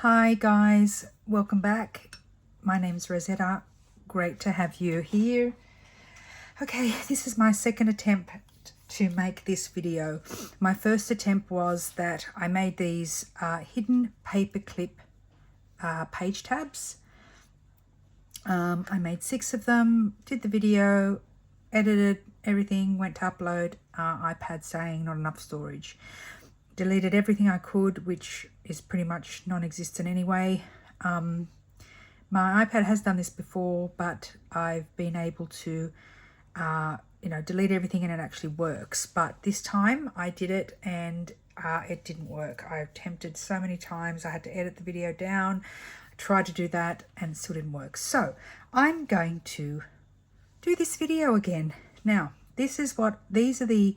Hi guys, welcome back. My name's Rosetta. Great to have you here. Okay, this is my second attempt to make this video. My first attempt was that I made these hidden paperclip page tabs. I made 6 of them, did the video, edited everything, went to upload, iPad saying not enough storage. Deleted everything I could, which is pretty much non-existent anyway. My iPad has done this before, but I've been able to, delete everything and it actually works. But this time I did it and it didn't work. I attempted so many times. I had to edit the video down. I tried to do that and it still didn't work. So I'm going to do this video again. Now, these are the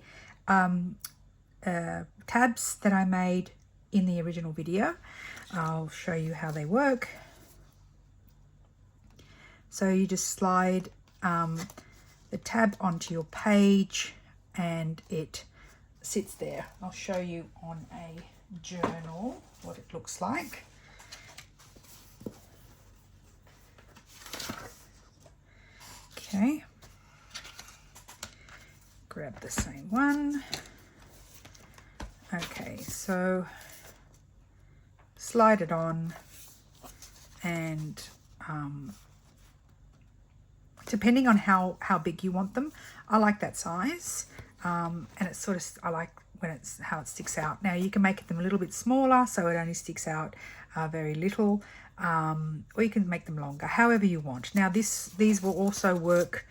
tabs that I made in the original video. I'll show you how they work. So you just slide the tab onto your page and it sits there. I'll show you on a journal what it looks like. Okay, grab the same one. Okay, so slide it on and depending on how big you want them, I like that size, and it's sort of, I like when it's how it sticks out. Now you can make them a little bit smaller so it only sticks out very little, or you can make them longer, however you want. Now these will also work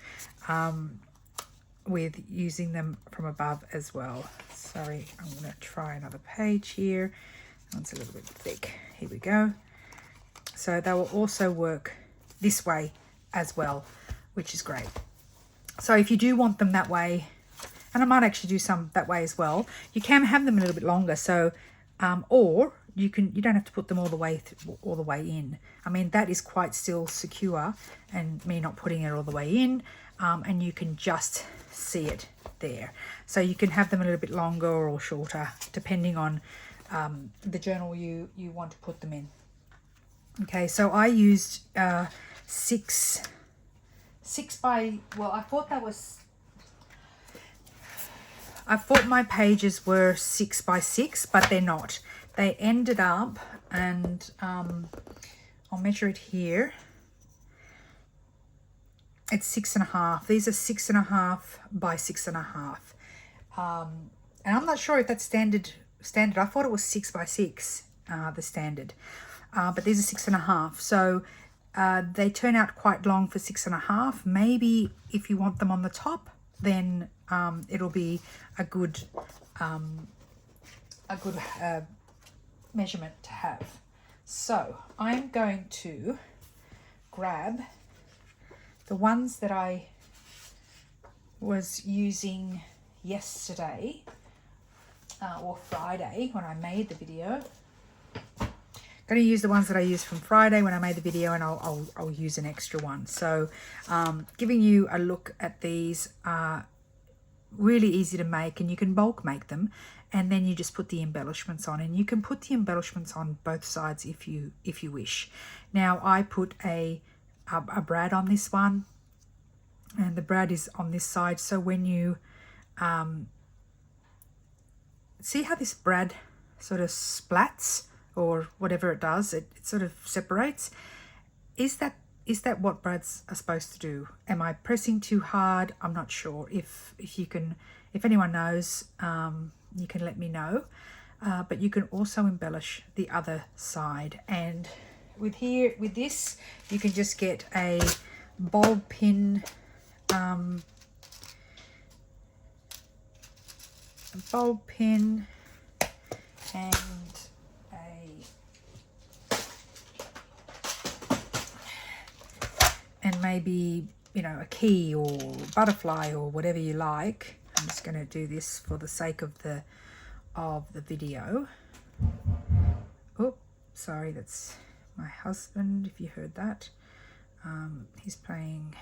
with using them from above as well. Sorry, I'm going to try another page here. It's a little bit thick. Here we go. So they will also work this way as well, which is great. So if you do want them that way, and I might actually do some that way as well, you can have them a little bit longer. So, or you don't have to put them all the way in. I mean, that is quite still secure, and me not putting it all the way in, and you can just see it there. So you can have them a little bit longer or shorter, depending on the journal you want to put them in. Okay, so I used 6 by, well, I thought my pages were 6 by 6, but they're not. They ended up, and I'll measure it here. It's 6.5. These are 6.5 by 6.5. And I'm not sure if that's standard. I thought it was 6 by 6, the standard. But these are 6.5. So they turn out quite long for 6.5. Maybe if you want them on the top, then it'll be a good measurement to have. So I'm going to grab the ones that I was using yesterday or Friday when I made the video. I'm going to use the ones that I used from Friday when I made the video, and I'll use an extra one. So giving you a look at these are really easy to make, and you can bulk make them, and then you just put the embellishments on, and you can put the embellishments on both sides if you wish. Now I put a brad on this one, and the brad is on this side, so when you see how this brad sort of splats or whatever it does, it sort of separates. Is that what brads are supposed to do? Am I pressing too hard? I'm not sure. If anyone knows, you can let me know. But you can also embellish the other side, and with this you can just get a bulb pin, and maybe, a key or butterfly or whatever you like. I'm just going to do this for the sake of the video. Oh, sorry, that's my husband, if you heard that. He's playing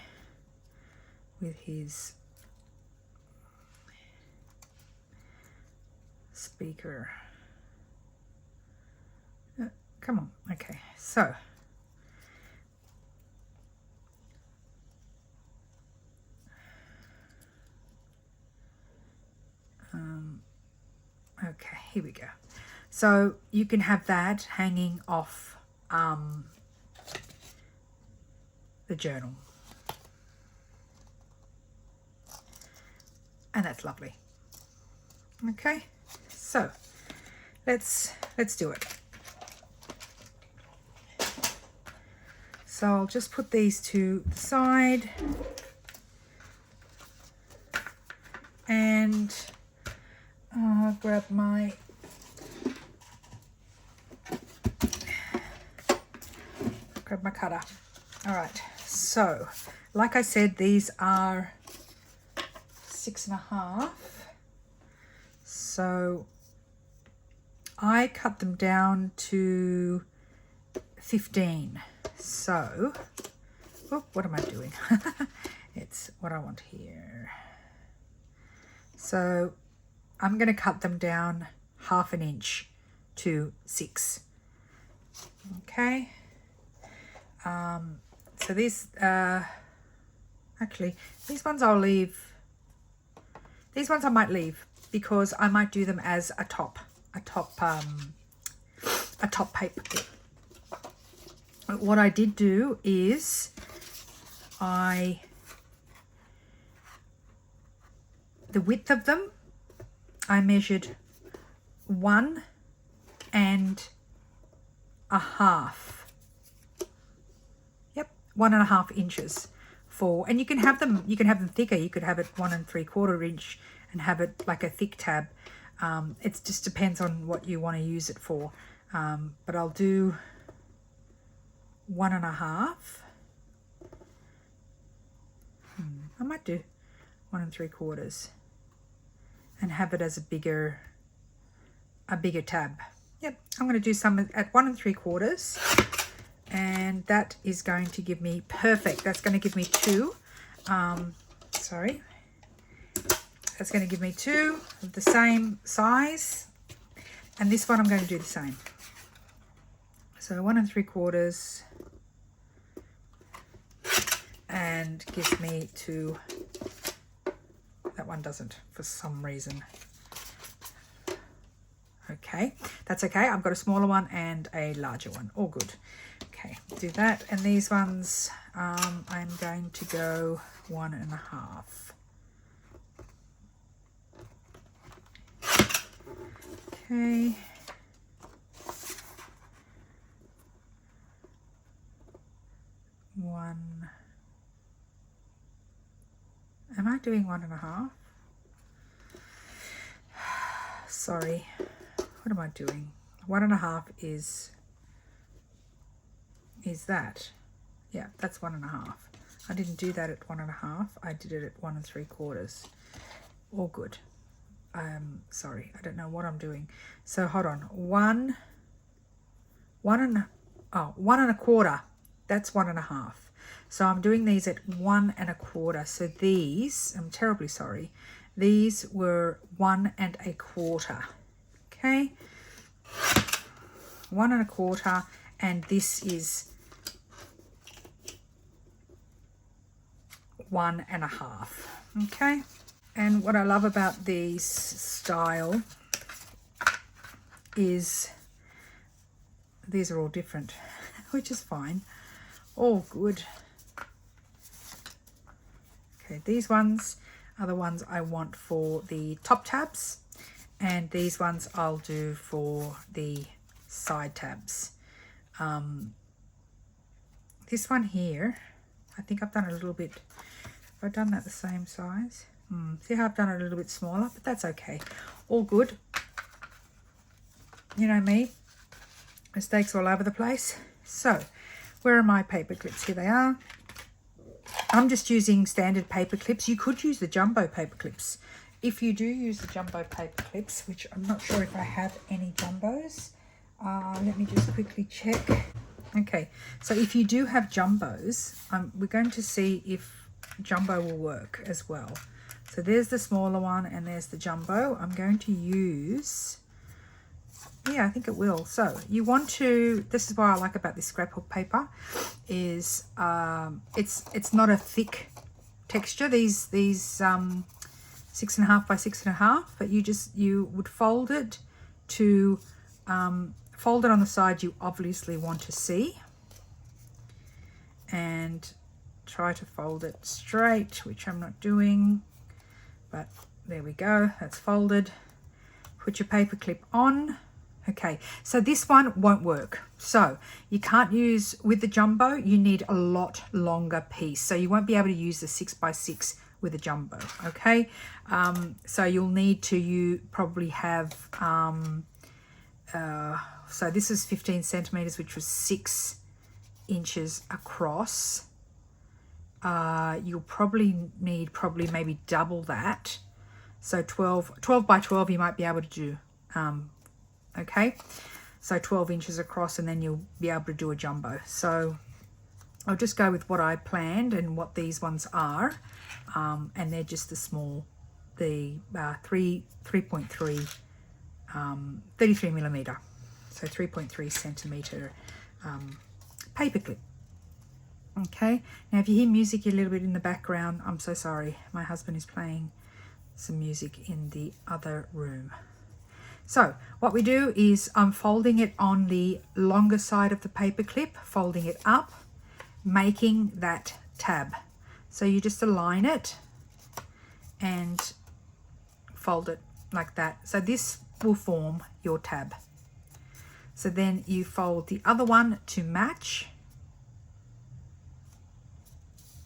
with his speaker. Come on. Okay, so okay, here we go. So you can have that hanging off the journal, and that's lovely. Okay, so let's do it. So I'll just put these to the side, and grab my cutter. All right, so like I said, these are 6.5, so I cut them down to 15. So, oh, what am I doing? It's what I want here. So I'm going to cut them down 1/2 inch to 6. Okay. So these, actually, these ones I'll leave. These ones I might leave because I might do them as a top paper clip. What I did do is the width of them, I measured 1.5. Yep, 1.5 inches for, and you can have them thicker. You could have it 1 3/4 inch and have it like a thick tab. It just depends on what you want to use it for. But I'll do 1.5. I might do 1 3/4 and have it as a bigger tab. Yep, I'm going to do some at 1 3/4, and that is going to give me perfect. That's going to give me 2. Sorry. That's going to give me 2 of the same size, and this one I'm going to do the same. So 1 3/4, and gives me 2. That one doesn't for some reason. Okay, that's okay. I've got a smaller one and a larger one. All good. Okay, do that. And these ones, I'm going to go 1.5. Okay. Am I doing 1.5? Sorry, what am I doing? 1.5 is that. Yeah, that's 1.5. I didn't do that at 1.5. I did it at 1 3/4. All good. Sorry, I don't know what I'm doing. So hold on. 1 1.25. That's 1.5. So I'm doing these at 1 1/4. So these, I'm terribly sorry. These were 1 1/4. Okay. 1 1/4, and this is 1.5. Okay. And what I love about these style is these are all different, which is fine. All good. Okay, these ones are the ones I want for the top tabs, and these ones I'll do for the side tabs. This one here, I think I've done a little bit, have I done that the same size? See how I've done it a little bit smaller, but that's okay. All good. You know me, mistakes all over the place. So, where are my paper clips? Here they are. I'm just using standard paper clips. You could use the jumbo paper clips. If you do use the jumbo paper clips, which I'm not sure if I have any jumbos. Let me just quickly check. Okay, so if you do have jumbos, we're going to see if jumbo will work as well. So there's the smaller one and there's the jumbo. I'm going to use Yeah, I think it will. So you want to, this is what I like about this scrapbook paper, is it's not a thick texture, these 6.5 by 6.5, but you would fold it to fold it on the side you obviously want to see, and try to fold it straight, which I'm not doing, but there we go, that's folded. Put your paper clip on. Okay, so this one won't work. So you can't use, with the jumbo, you need a lot longer piece. So you won't be able to use the 6 by 6 with a jumbo, okay? So you'll need to, you probably have, so this is 15 centimeters, which was 6 inches across. You'll probably need maybe double that. So 12 by 12 you might be able to do, okay, so 12 inches across, and then you'll be able to do a jumbo. So I'll just go with what I planned and what these ones are, and they're just the small, the 3.3 33 millimeter, so 3.3 centimeter paper clip. Okay, now if you hear music a little bit in the background, I'm so sorry, my husband is playing some music in the other room. So what we do is I'm folding it on the longer side of the paper clip, folding it up, making that tab. So you just align it and fold it like that. So this will form your tab. So then you fold the other one to match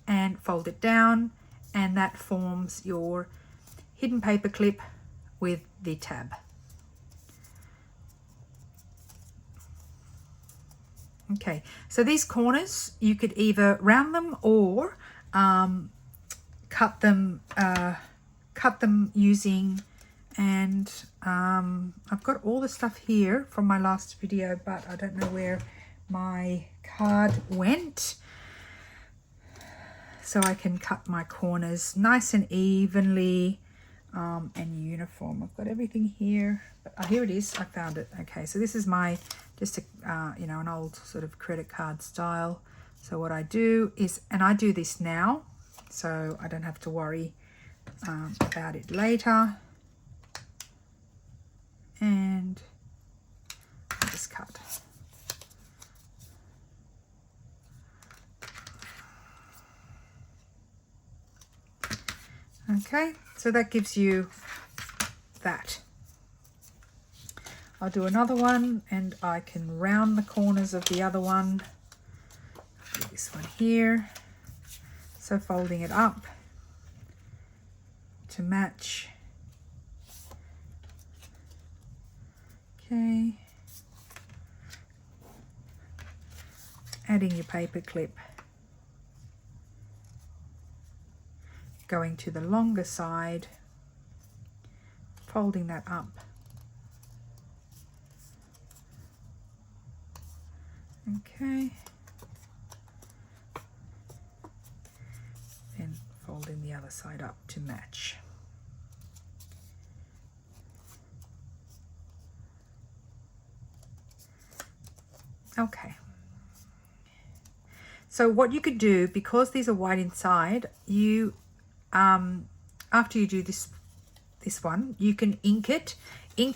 and fold it down, and that forms your hidden paper clip with the tab. Okay, so these corners, you could either round them or cut them using, and I've got all the stuff here from my last video, but I don't know where my card went. So I can cut my corners nice and evenly and uniform. I've got everything here. But, here it is. I found it. Okay, so this is my, just a, you know, an old sort of credit card style. So what I do is, and I do this now, so I don't have to worry about it later. And I just cut. Okay, so that gives you that. I'll do another one, and I can round the corners of the other one. Do this one here. So folding it up to match. Okay. Adding your paper clip. Going to the longer side, folding that up. Okay. Then folding the other side up to match. Okay. So what you could do, because these are white inside, you after you do this one, you can ink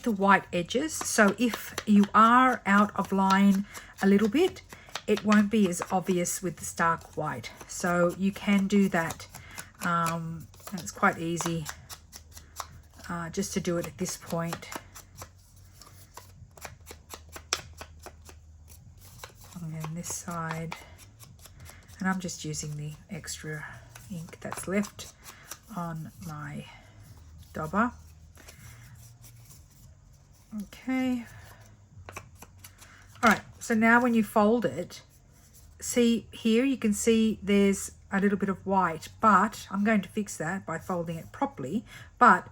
the white edges, so if you are out of line a little bit, it won't be as obvious with the stark white. So you can do that, and it's quite easy just to do it at this point. And then this side, and I'm just using the extra ink that's left on my dauber. Okay. All right, so now when you fold it, see here, you can see there's a little bit of white, but I'm going to fix that by folding it properly. But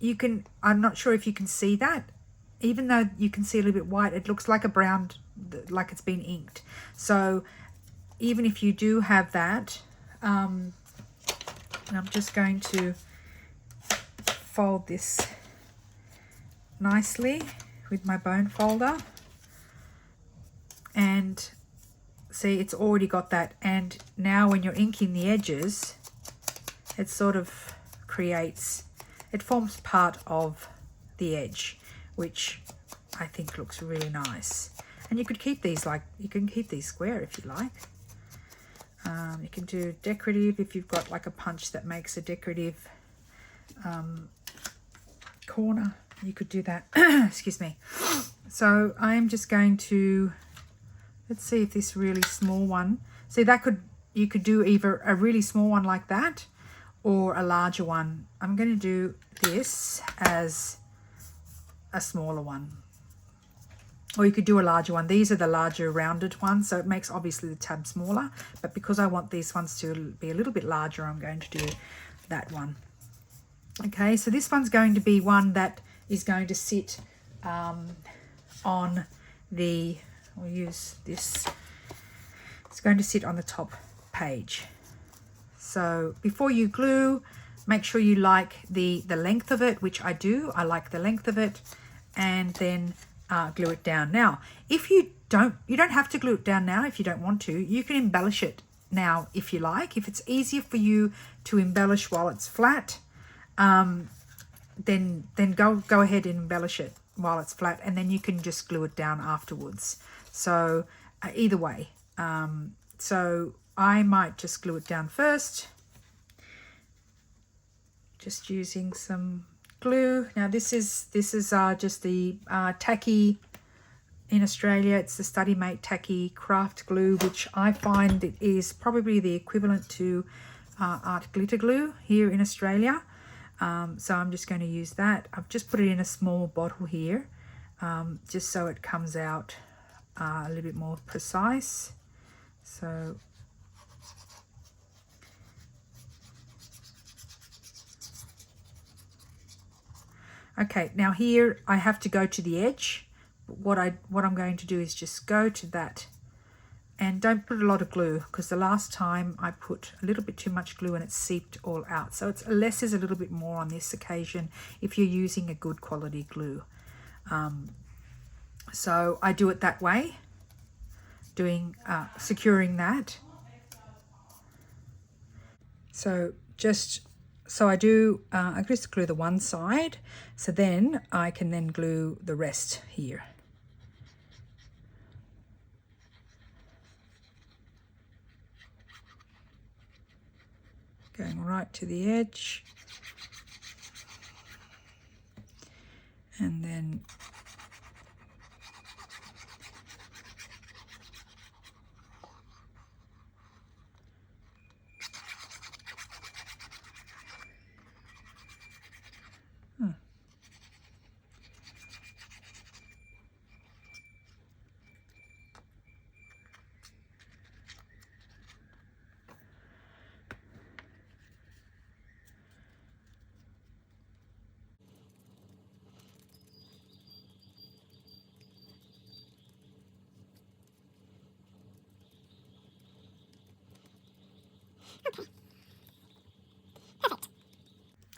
you can, I'm not sure if you can see that, even though you can see a little bit white, it looks like a brown, like it's been inked. So even if you do have that, I'm just going to fold this nicely with my bone folder. And see, it's already got that. And now when you're inking the edges, it sort of creates, it forms part of the edge, which I think looks really nice. And you could keep these you can keep these square if you like. You can do decorative if you've got like a punch that makes a decorative corner. You could do that. Excuse me. So I'm just going to, let's see if this really small one, see that you could do either a really small one like that or a larger one. I'm going to do this as a smaller one. Or you could do a larger one. These are the larger rounded ones, so it makes obviously the tab smaller. But because I want these ones to be a little bit larger, I'm going to do that one. Okay, so this one's going to be one that is going to sit on the, we'll use this, it's going to sit on the top page. So before you glue, make sure you like the length of it, which I do. I like the length of it, and then glue it down. Now, if you don't have to glue it down now if you don't want to. You can embellish it now if you like. If it's easier for you to embellish while it's flat, then go ahead and embellish it while it's flat, and then you can just glue it down afterwards. So either way. So I might just glue it down first, just using some glue. Now this is just the tacky, in Australia it's the Study Mate tacky craft glue, which I find it is probably the equivalent to art glitter glue here in Australia. So I'm just going to use that. I've just put it in a small bottle here, just so it comes out a little bit more precise. So okay, now here I have to go to the edge. What I'm going to do is just go to that, and don't put a lot of glue, because the last time I put a little bit too much glue and it seeped all out. So it's less is a little bit more on this occasion if you're using a good quality glue. So I do it that way, securing that. So I just glue the one side, so then I can then glue the rest here. Going right to the edge, and then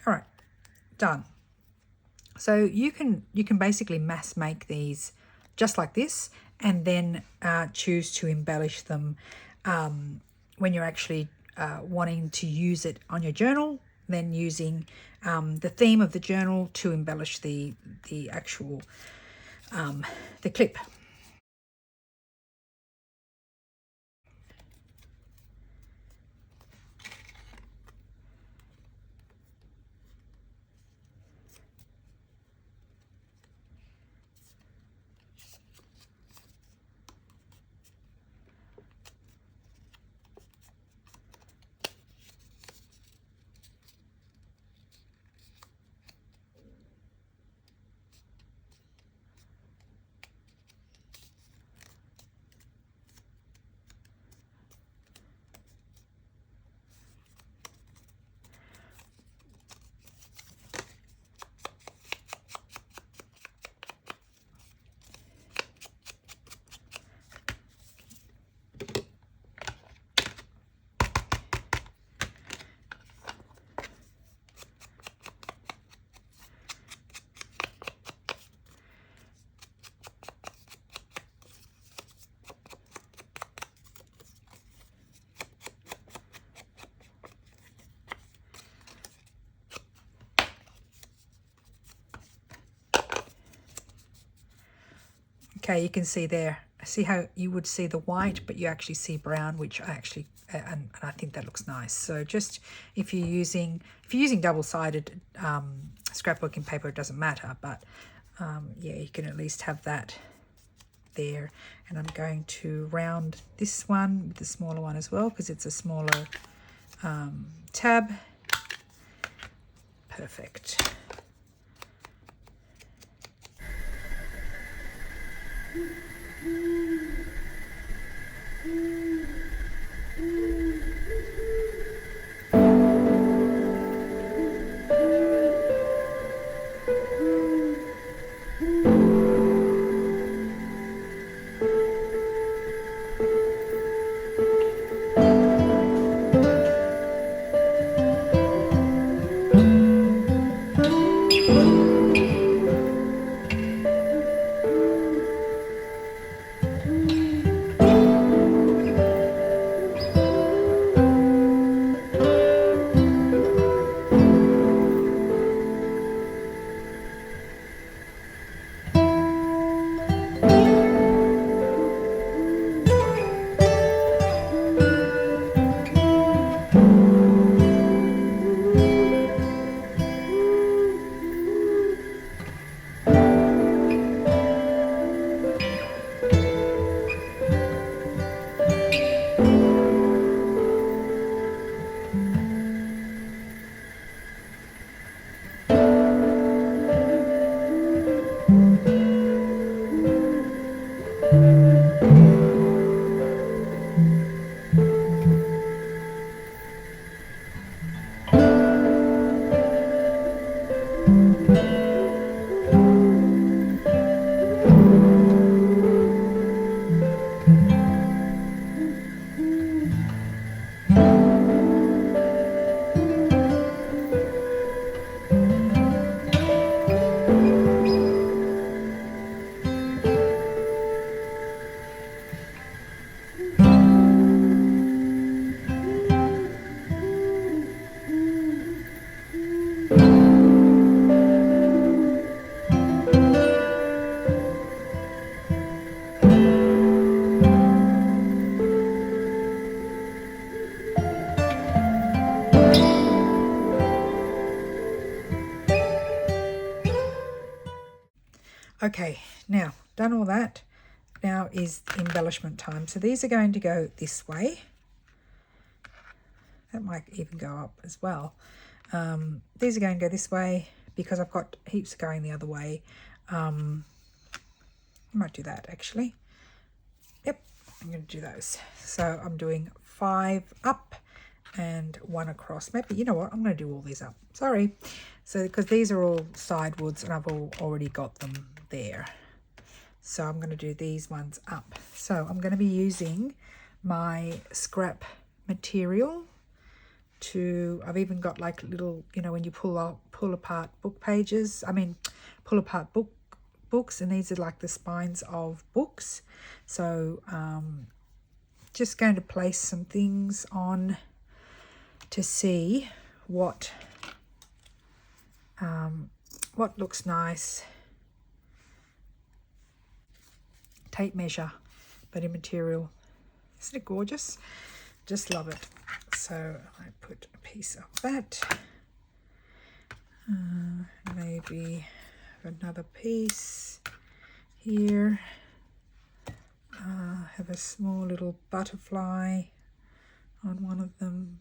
all right, done. So you can basically mass make these just like this, and then choose to embellish them when you're actually wanting to use it on your journal, then using the theme of the journal to embellish the actual the clip. Okay, you can see there. See how you would see the white, but you actually see brown, which I actually and I think that looks nice. So just if you're using double-sided scrapbooking paper, it doesn't matter, but yeah, you can at least have that there. And I'm going to round this one with the smaller one as well, because it's a smaller tab. Perfect. Okay, now done all that. Now is embellishment time. So these are going to go this way. That might even go up as well. These are going to go this way because I've got heaps going the other way. I might do that actually. Yep, I'm going to do those. So I'm doing 5 up and 1 across. Maybe, you know what, I'm going to do all these up. Sorry. So because these are all sidewoods and I've already got them there. So I'm going to do these ones up. So I'm going to be using my scrap material to, I've even got like little, you know, when you pull apart book pages, pull apart books, and these are like the spines of books. So just going to place some things on to see what looks nice. Tape measure, but in material. Isn't it gorgeous? Just love it. So I put a piece of that. Maybe another piece here. Have a small little butterfly on one of them.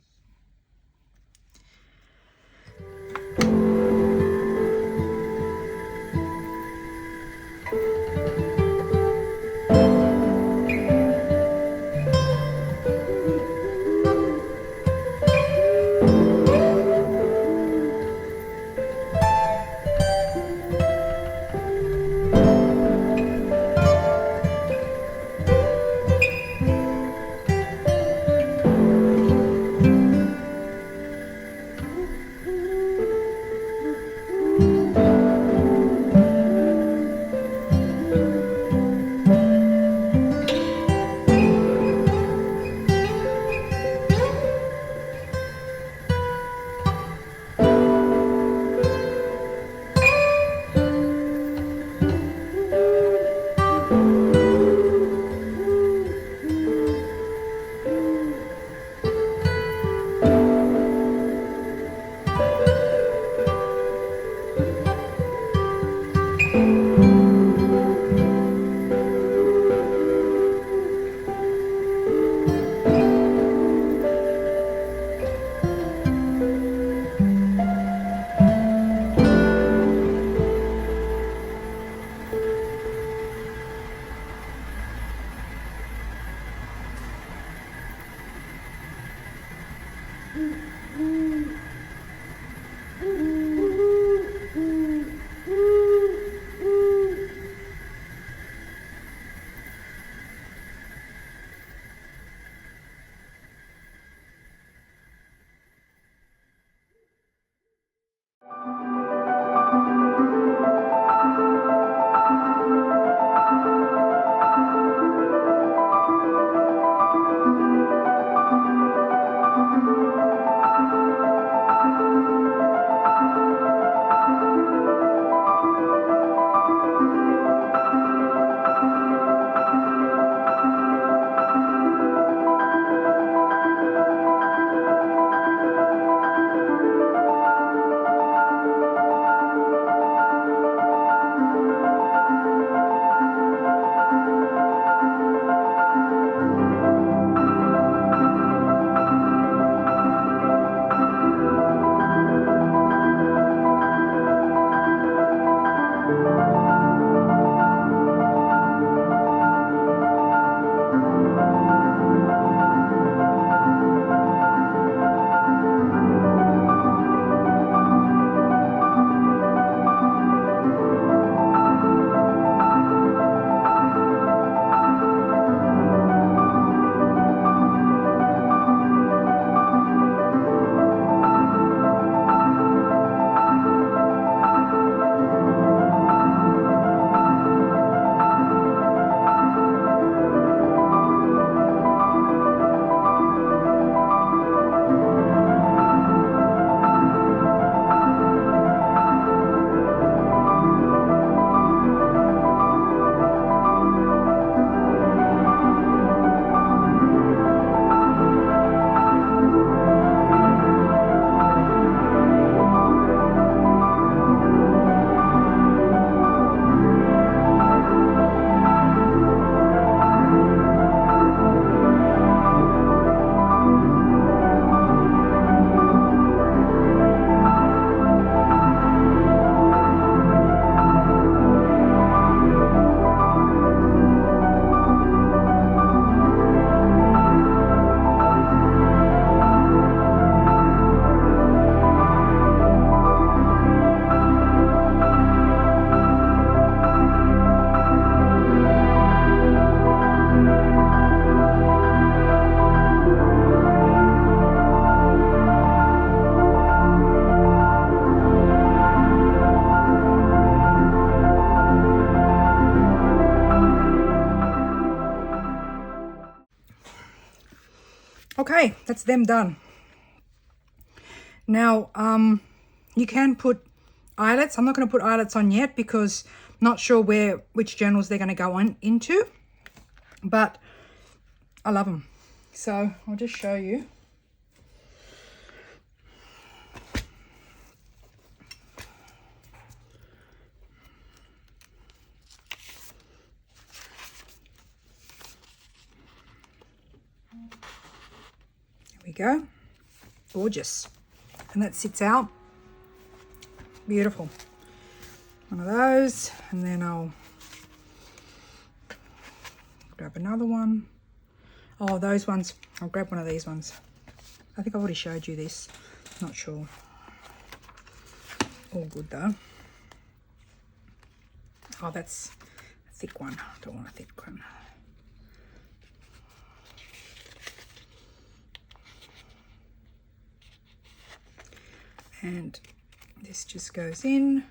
Okay, that's them done. Now, you can put eyelets. I'm not going to put eyelets on yet because I'm not sure which journals they're going to go into, but I love them. So I'll just show you. There we go. Gorgeous. And that sits out. Beautiful. One of those, and then I'll grab another one. Oh, those ones. I'll grab one of these ones. I think I've already showed you this. Not sure. All good though. Oh, that's a thick one. I don't want a thick one. And this just goes in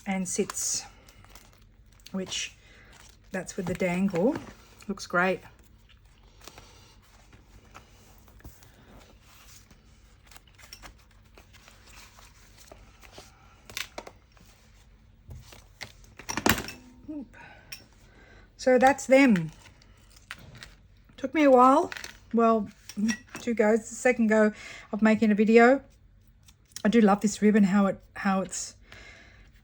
and sits, which that's with the dangle. Looks great. So that's them. Took me a while. Well, 2 goes. The second go of making a video. I do love this ribbon, how it's.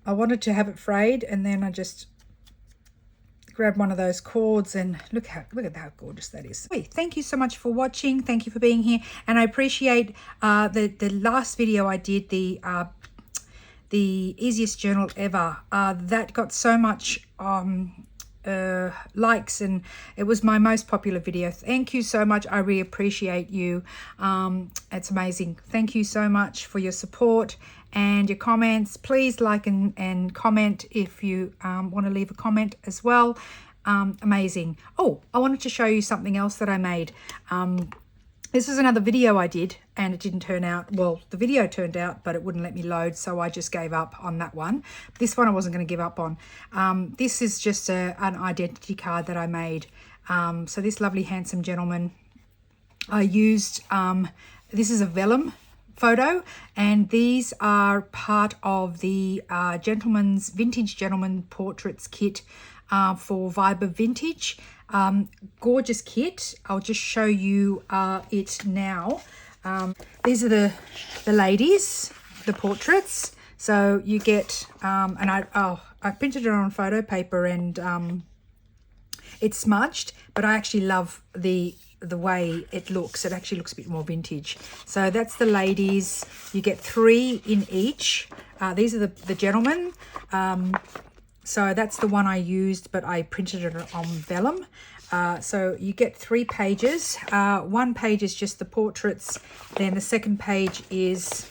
I wanted to have it frayed, and then I just grabbed one of those cords, and look at how gorgeous that is. Hey, thank you so much for watching. Thank you for being here, and I appreciate the last video I did, the easiest journal ever. That got so much likes, and it was my most popular video. Thank you so much. I really appreciate you. It's amazing. Thank you so much for your support and your comments. Please like and comment if you want to leave a comment as well. Amazing. Oh, I wanted to show you something else that I made. This was another video I did, and it didn't turn out, well, the video turned out, but it wouldn't let me load, so I just gave up on that one. This one I wasn't going to give up on. This is just an identity card that I made. So this lovely, handsome gentleman, I used, this is a vellum photo, and these are part of the Vintage Gentleman Portraits kit for Viber Vintage. Gorgeous kit. I'll just show you it now. These are the ladies, the portraits. So you get and I printed it on photo paper, and it's smudged, but I actually love the way it looks. It actually looks a bit more vintage. So that's the ladies. You get 3 in each. These are the gentlemen. So that's the one I used, but I printed it on vellum. So you get 3 pages. One page is just the portraits. Then the second page is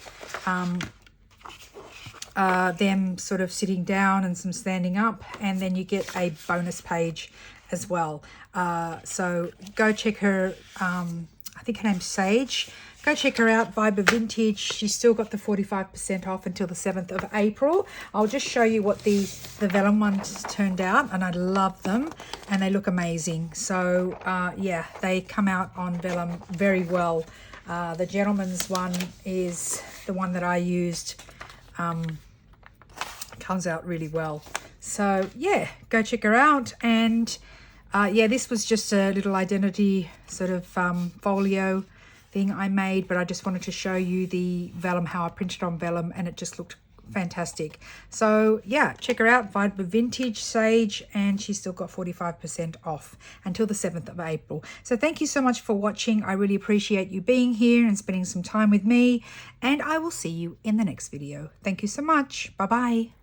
them sort of sitting down and some standing up. And then you get a bonus page as well. So go check her, I think her name's Sage. Go check her out, Viber Vintage. She's still got the 45% off until the 7th of April. I'll just show you what the vellum ones turned out, and I love them, and they look amazing. So, yeah, they come out on vellum very well. The gentleman's one is the one that I used. Comes out really well. So, yeah, go check her out. And, yeah, this was just a little identity sort of folio thing I made, but I just wanted to show you the vellum, how I printed on vellum, and it just looked fantastic. So yeah, check her out, Viber Vintage, Sage, and she's still got 45% off until the 7th of April. So thank you so much for watching. I really appreciate you being here and spending some time with me, and I will see you in the next video. Thank you so much. Bye bye.